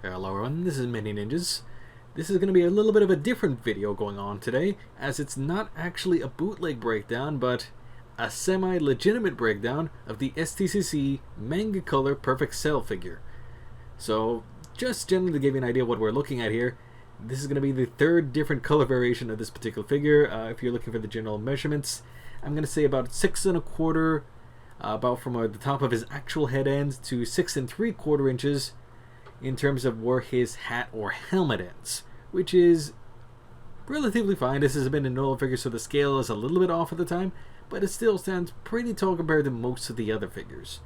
Hello everyone, this is Mini Ninjas. This is going to be a little bit of a different video going on today, as it's not actually a bootleg breakdown, but a semi-legitimate breakdown of the SDCC Manga Color Perfect Cell figure. So, just generally to give you an idea of what we're looking at here, this is going to be the third different color variation of this particular figure. If you're looking for the general measurements, I'm going to say about 6 1/4, about from the top of his actual head ends to 6 3/4 inches in terms of where his hat or helmet ends, which is relatively fine. This has been an old figure, so the scale is a little bit off at the time, but it still stands pretty tall compared to most of the other figures.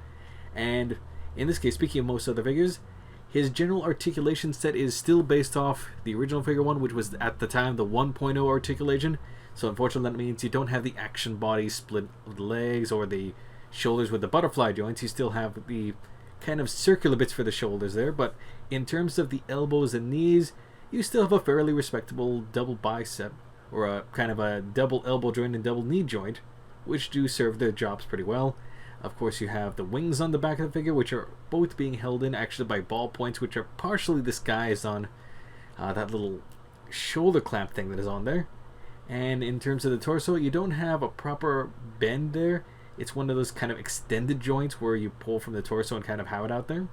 And in this case, speaking of most other figures, his general articulation set is still based off the original figure one, which was at the time the 1.0 articulation. So unfortunately that means you don't have the action body split of the legs or the shoulders with the butterfly joints. You still have the kind of circular bits for the shoulders there, but in terms of the elbows and knees, you still have a fairly respectable double bicep, or a kind of a double elbow joint and double knee joint, which do serve their jobs pretty well. Of course, you have the wings on the back of the figure, which are both being held in actually by ball points, which are partially disguised on that little shoulder clamp thing that is on there. And in terms of the torso, you don't have a proper bend there. It's one of those kind of extended joints where you pull from the torso and kind of have it out there.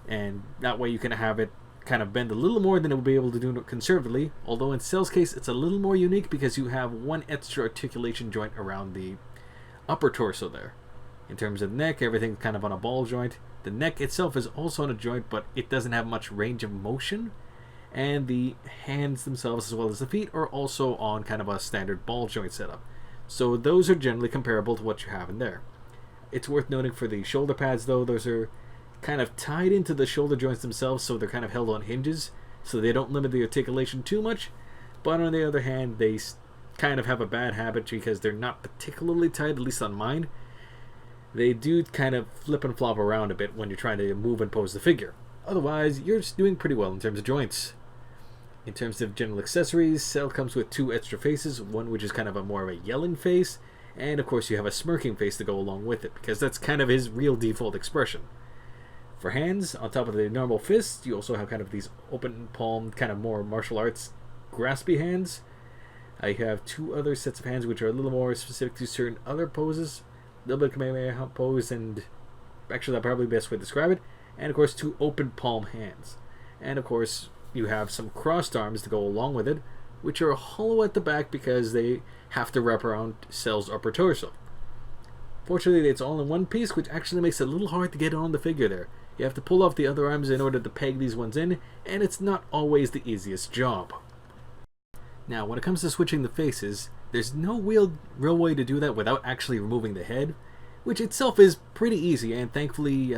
And that way you can have it kind of bend a little more than it would be able to do conservatively. Although in Cell's case, it's a little more unique because you have one extra articulation joint around the upper torso there. In terms of the neck, everything's kind of on a ball joint. The neck itself is also on a joint, but it doesn't have much range of motion. And the hands themselves, as well as the feet, are also on kind of a standard ball joint setup. So those are generally comparable to what you have in there. It's worth noting for the shoulder pads though, those are kind of tied into the shoulder joints themselves, so they're kind of held on hinges, so they don't limit the articulation too much. But on the other hand, they kind of have a bad habit because they're not particularly tight, at least on mine. They do kind of flip and flop around a bit when you're trying to move and pose the figure. Otherwise, you're just doing pretty well in terms of joints. In terms of general accessories, Cell comes with 2 extra faces, one which is kind of a more of a yelling face, and of course you have a smirking face to go along with it, because that's kind of his real default expression. For hands, on top of the normal fists, you also have kind of these open palm, kind of more martial arts graspy hands. You have 2 other sets of hands which are a little more specific to certain other poses. A little bit of Kamehameha pose, and actually that's probably the best way to describe it. And of course 2 open palm hands. And of course you have some crossed arms to go along with it, which are hollow at the back because they have to wrap around Cell's upper torso. Fortunately, it's all in one piece, which actually makes it a little hard to get on the figure there. You have to pull off the other arms in order to peg these ones in, and it's not always the easiest job. Now, when it comes to switching the faces, there's no real way to do that without actually removing the head, which itself is pretty easy, and thankfully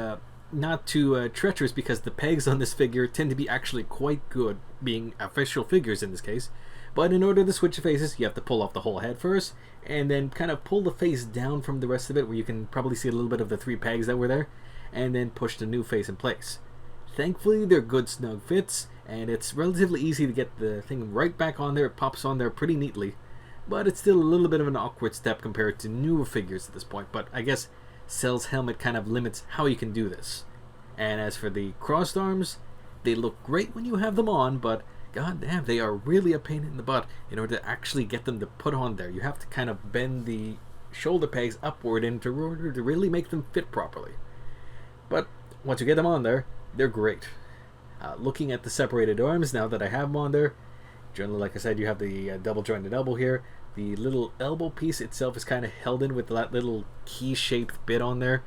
not too treacherous, because the pegs on this figure tend to be actually quite good, being official figures in this case. But in order to switch the faces, you have to pull off the whole head first, and then kind of pull the face down from the rest of it, where you can probably see a little bit of the 3 pegs that were there, and then push the new face in place. Thankfully, they're good snug fits, and it's relatively easy to get the thing right back on there. It pops on there pretty neatly, but it's still a little bit of an awkward step compared to newer figures at this point. But I guess Cell's helmet kind of limits how you can do this. And as for the crossed arms, they look great when you have them on, but goddamn, they are really a pain in the butt in order to actually get them to put on there. You have to kind of bend the shoulder pegs upward in order to really make them fit properly. But once you get them on there, they're great. Looking at the separated arms, now that I have them on there, generally, like I said, you have the double jointed elbow here. The little elbow piece itself is kind of held in with that little key-shaped bit on there,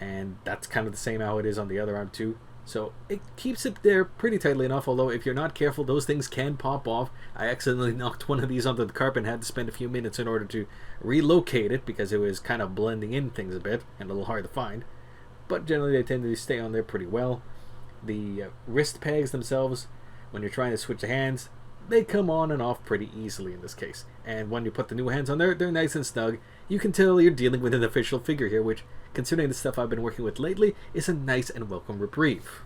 and that's kind of the same how it is on the other arm too. So it keeps it there pretty tightly enough, although if you're not careful, those things can pop off. I accidentally knocked one of these onto the carpet and had to spend a few minutes in order to relocate it because it was kind of blending in things a bit and a little hard to find. But generally they tend to stay on there pretty well. The wrist pegs themselves, when you're trying to switch the hands, they come on and off pretty easily in this case. And when you put the new hands on there, they're nice and snug. You can tell you're dealing with an official figure here, which, considering the stuff I've been working with lately, is a nice and welcome reprieve.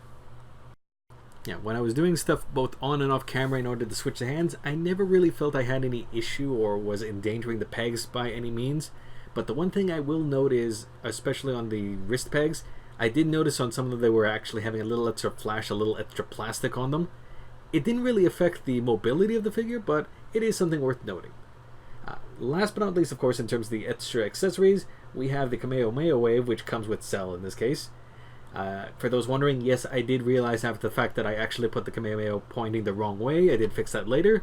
Yeah, when I was doing stuff both on and off camera in order to switch the hands, I never really felt I had any issue or was endangering the pegs by any means. But the one thing I will note is, especially on the wrist pegs, I did notice on some of them they were actually having a little extra flash, a little extra plastic on them. It didn't really affect the mobility of the figure, but it is something worth noting. Last but not least, of course, in terms of the extra accessories, we have the Kamehameha Wave, which comes with Cell in this case. For those wondering, yes, I did realize after the fact that I actually put the Kamehameha pointing the wrong way. I did fix that later.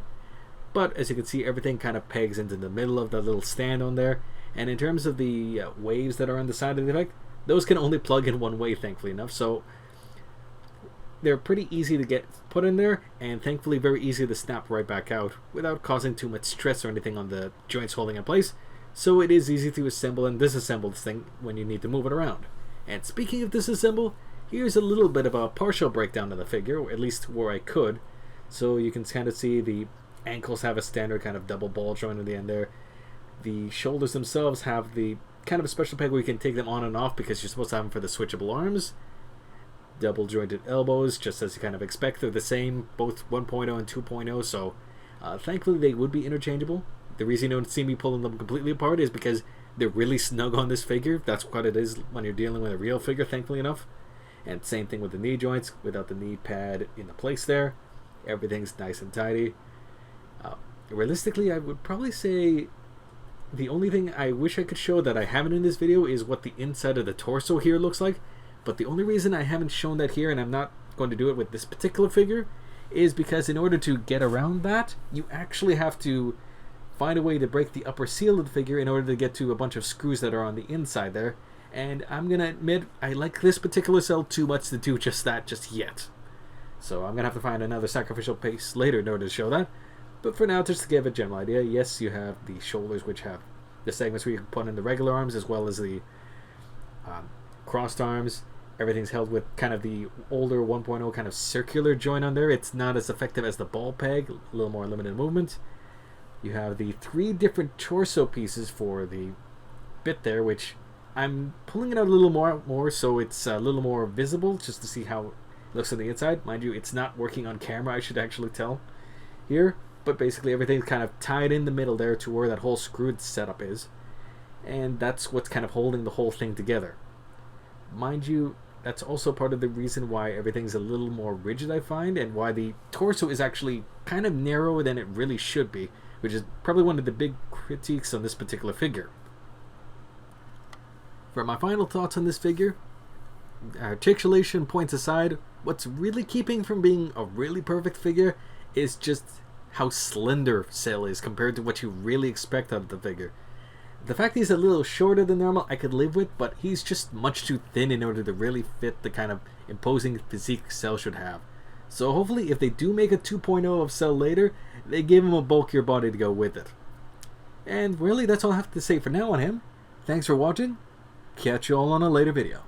But as you can see, everything kind of pegs into the middle of that little stand on there. And in terms of the waves that are on the side of the effect, those can only plug in one way, thankfully enough. So they're pretty easy to get put in there, and thankfully very easy to snap right back out without causing too much stress or anything on the joints holding in place. So it is easy to assemble and disassemble this thing when you need to move it around. And speaking of disassemble, here's a little bit of a partial breakdown of the figure, or at least where I could. So you can kind of see the ankles have a standard kind of double ball joint at the end there. The shoulders themselves have the kind of a special peg where you can take them on and off because you're supposed to have them for the switchable arms. Double jointed elbows, just as you kind of expect. They're the same, both 1.0 and 2.0, so thankfully they would be interchangeable. The reason you don't see me pulling them completely apart is because they're really snug on this figure. That's what it is when you're dealing with a real figure, thankfully enough. And same thing with the knee joints, without the knee pad in the place there. Everything's nice and tidy. Realistically, I would probably say the only thing I wish I could show that I haven't in this video is what the inside of the torso here looks like. But the only reason I haven't shown that here, and I'm not going to do it with this particular figure, is because in order to get around that, you actually have to find a way to break the upper seal of the figure in order to get to a bunch of screws that are on the inside there. And I'm going to admit, I like this particular cell too much to do just that just yet. So I'm going to have to find another sacrificial piece later in order to show that. But for now, just to give a general idea, yes, you have the shoulders, which have the segments where you can put in the regular arms, as well as the crossed arms. Everything's held with kind of the older 1.0 kind of circular joint on there. It's not as effective as the ball peg, a little more limited movement. You have the 3 different torso pieces for the bit there, which I'm pulling it out a little more so it's a little more visible, just to see how it looks on the inside. Mind you, it's not working on camera, I should actually tell here. But basically everything's kind of tied in the middle there to where that whole screwed setup is. And that's what's kind of holding the whole thing together. Mind you, that's also part of the reason why everything's a little more rigid, I find, and why the torso is actually kind of narrower than it really should be, which is probably one of the big critiques on this particular figure. For my final thoughts on this figure, articulation points aside, what's really keeping from being a really perfect figure is just how slender Cell is compared to what you really expect out of the figure. The fact he's a little shorter than normal I could live with, but he's just much too thin in order to really fit the kind of imposing physique Cell should have. So hopefully if they do make a 2.0 of Cell later, they give him a bulkier body to go with it. And really that's all I have to say for now on him. Thanks for watching. Catch you all on a later video.